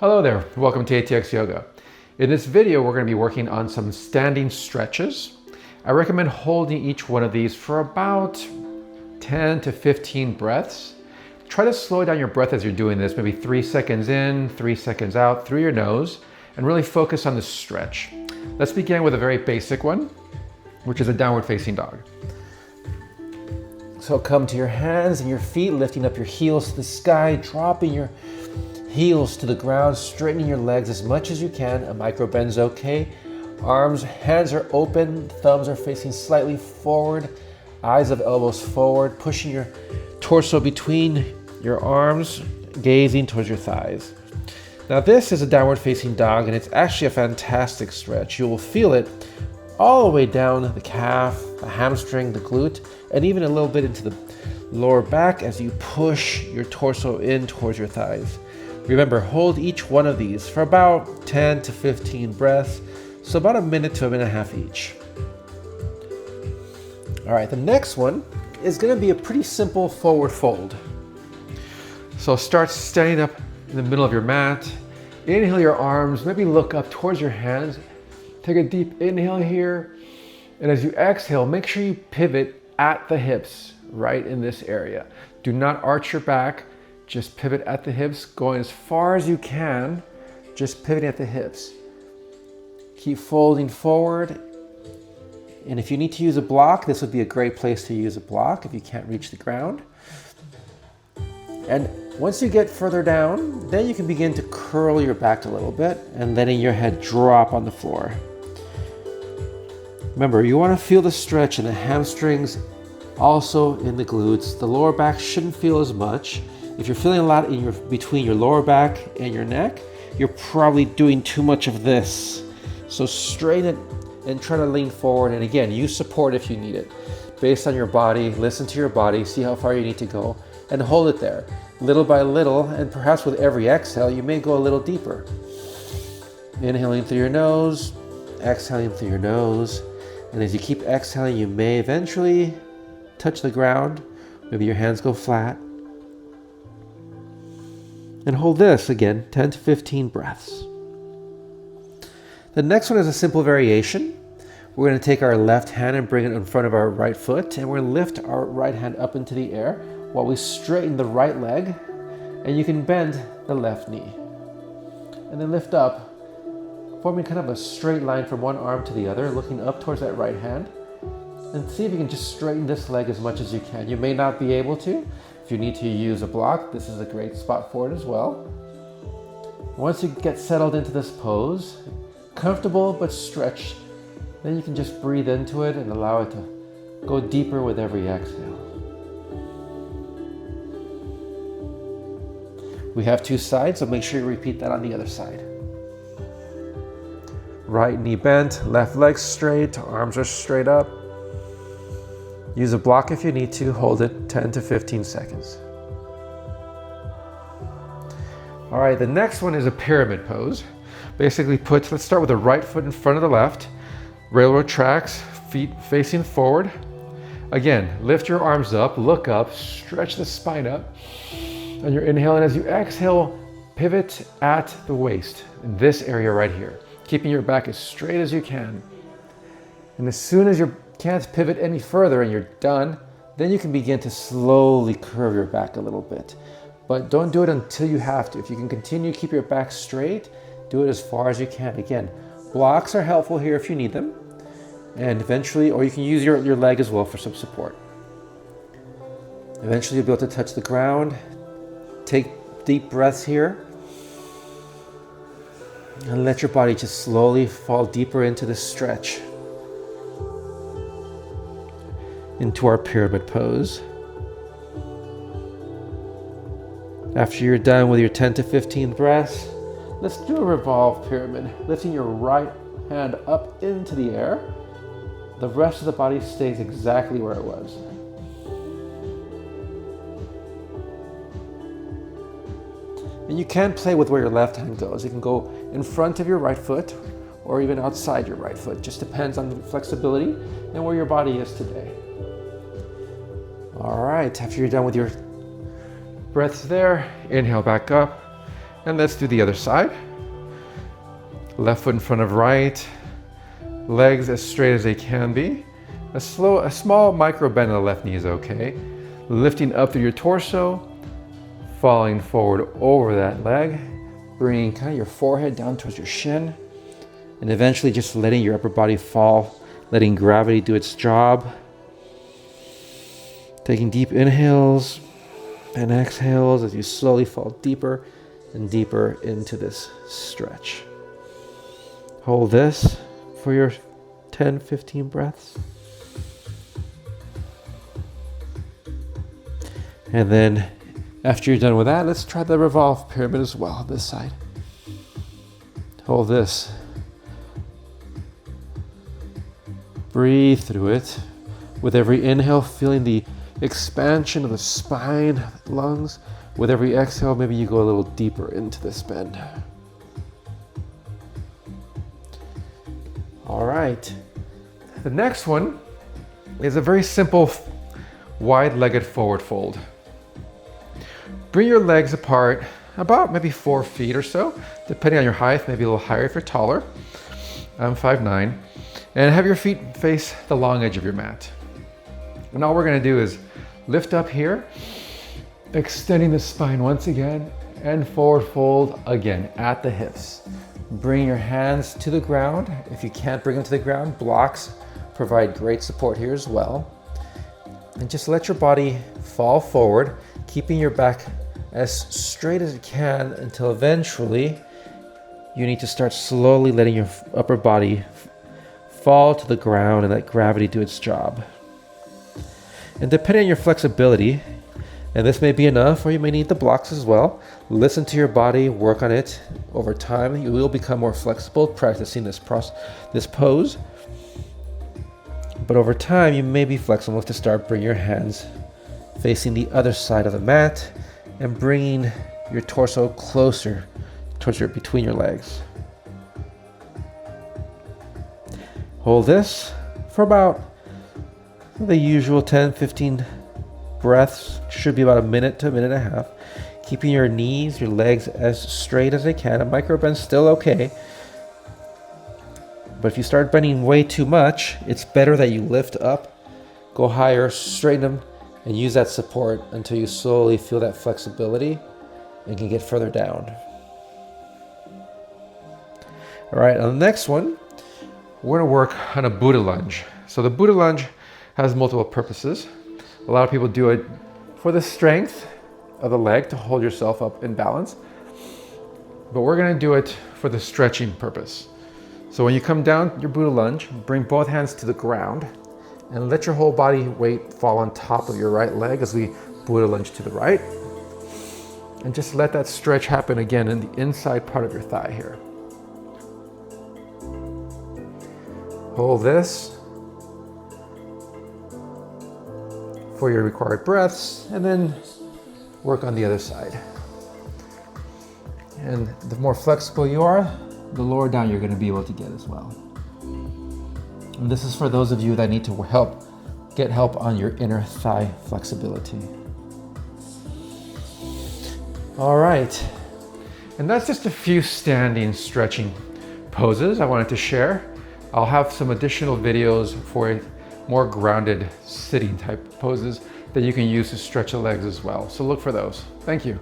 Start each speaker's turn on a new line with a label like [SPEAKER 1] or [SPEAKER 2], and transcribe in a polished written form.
[SPEAKER 1] Hello there, welcome to ATX Yoga. In this video, we're going to be working on some standing stretches. I recommend holding each one of these for about 10 to 15 breaths. Try to slow down your breath as you're doing this, maybe 3 seconds in, 3 seconds out through your nose, and really focus on the stretch. Let's begin with a very basic one, which is a downward facing dog. So come to your hands and your feet, lifting up your heels to the sky, dropping your heels to the ground, straightening your legs as much as you can. A micro bend's okay. Hands are open, thumbs are facing slightly forward, eyes of elbows forward, pushing your torso between your arms, gazing towards your thighs. Now this is a downward facing dog, and it's actually a fantastic stretch. You will feel it all the way down the calf, the hamstring, the glute, and even a little bit into the lower back as you push your torso in towards your thighs. Remember, hold each one of these for about 10 to 15 breaths, so about a minute to a minute and a half each. All right, the next one is going to be a pretty simple forward fold. So start standing up in the middle of your mat. Inhale your arms, maybe look up towards your hands. Take a deep inhale here. And as you exhale, make sure you pivot at the hips, right in this area. Do not arch your back, just pivot at the hips, going as far as you can, just pivoting at the hips. Keep folding forward. And if you need to use a block, this would be a great place to use a block if you can't reach the ground. And once you get further down, then you can begin to curl your back a little bit and letting your head drop on the floor. Remember, you want to feel the stretch in the hamstrings, also in the glutes. The lower back shouldn't feel as much. If you're feeling a lot between your lower back and your neck, you're probably doing too much of this. So straighten it and try to lean forward. And again, use support if you need it. Based on your body, listen to your body, see how far you need to go, and hold it there. Little by little, and perhaps with every exhale, you may go a little deeper. Inhaling through your nose, exhaling through your nose. And as you keep exhaling, you may eventually touch the ground. Maybe your hands go flat. And hold this again, 10 to 15 breaths. The next one is a simple variation. We're going to take our left hand and bring it in front of our right foot, and we're going to lift our right hand up into the air while we straighten the right leg, and you can bend the left knee. And then lift up, forming kind of a straight line from one arm to the other, looking up towards that right hand. And see if you can just straighten this leg as much as you can. You may not be able to. If you need to use a block, this is a great spot for it as well. Once you get settled into this pose, comfortable but stretched, then you can just breathe into it and allow it to go deeper with every exhale. We have two sides, so make sure you repeat that on the other side. Right knee bent, left leg straight, arms are straight up. Use a block if you need to, hold it 10 to 15 seconds. All right, the next one is a pyramid pose. Basically let's start with the right foot in front of the left, railroad tracks, feet facing forward. Again, lift your arms up, look up, stretch the spine up. And you're inhaling. As you exhale, pivot at the waist, in this area right here, keeping your back as straight as you can. And as soon as you can't pivot any further and you're done, then you can begin to slowly curve your back a little bit. But don't do it until you have to. If you can continue to keep your back straight, do it as far as you can. Again, blocks are helpful here if you need them. And eventually, or you can use your leg as well for some support. Eventually you'll be able to touch the ground. Take deep breaths here. And let your body just slowly fall deeper into the stretch. Into our pyramid pose. After you're done with your 10 to 15 breaths, let's do a revolved pyramid, lifting your right hand up into the air. The rest of the body stays exactly where it was. And you can play with where your left hand goes. You can go in front of your right foot or even outside your right foot. Just depends on the flexibility and where your body is today. All right, after you're done with your breaths there, inhale back up. And let's do the other side. Left foot in front of right, legs as straight as they can be. A small micro bend in the left knee is okay. Lifting up through your torso, falling forward over that leg, bringing kind of your forehead down towards your shin, and eventually just letting your upper body fall, letting gravity do its job. Taking deep inhales and exhales as you slowly fall deeper and deeper into this stretch. Hold this for your 10-15 breaths. And then after you're done with that, let's try the revolve pyramid as well on this side. Hold this. Breathe through it. With every inhale, feeling the expansion of the spine, lungs. With every exhale, maybe you go a little deeper into this bend. All right. The next one is a very simple wide-legged forward fold. Bring your legs apart about maybe 4 feet or so, depending on your height, maybe a little higher if you're taller. I'm 5'9", and have your feet face the long edge of your mat. And all we're gonna do is lift up here, extending the spine once again, and forward fold again at the hips. Bring your hands to the ground. If you can't bring them to the ground, blocks provide great support here as well. And just let your body fall forward, keeping your back as straight as you can until eventually you need to start slowly letting your upper body fall to the ground and let gravity do its job. And depending on your flexibility, and this may be enough, or you may need the blocks as well, listen to your body, work on it. Over time, you will become more flexible practicing this pose. But over time, you may be flexible enough to start bringing your hands facing the other side of the mat and bringing your torso closer towards between your legs. Hold this for about the usual 10-15 breaths. Should be about a minute to a minute and a half. Keeping your knees, your legs as straight as they can. A micro bend's still okay. But if you start bending way too much, it's better that you lift up, go higher, straighten them, and use that support until you slowly feel that flexibility and can get further down. All right, on the next one, we're gonna work on a Buddha lunge. So the Buddha lunge has multiple purposes. A lot of people do it for the strength of the leg to hold yourself up in balance, but we're gonna do it for the stretching purpose. So when you come down your Buddha lunge, bring both hands to the ground and let your whole body weight fall on top of your right leg as we Buddha lunge to the right. And just let that stretch happen again in the inside part of your thigh here. Hold this for your required breaths, and then work on the other side. And the more flexible you are, the lower down you're going to be able to get as well. And this is for those of you that need to get help on your inner thigh flexibility. All right, and that's just a few standing stretching poses I wanted to share. I'll have some additional videos for more grounded sitting type poses that you can use to stretch the legs as well. So look for those. Thank you.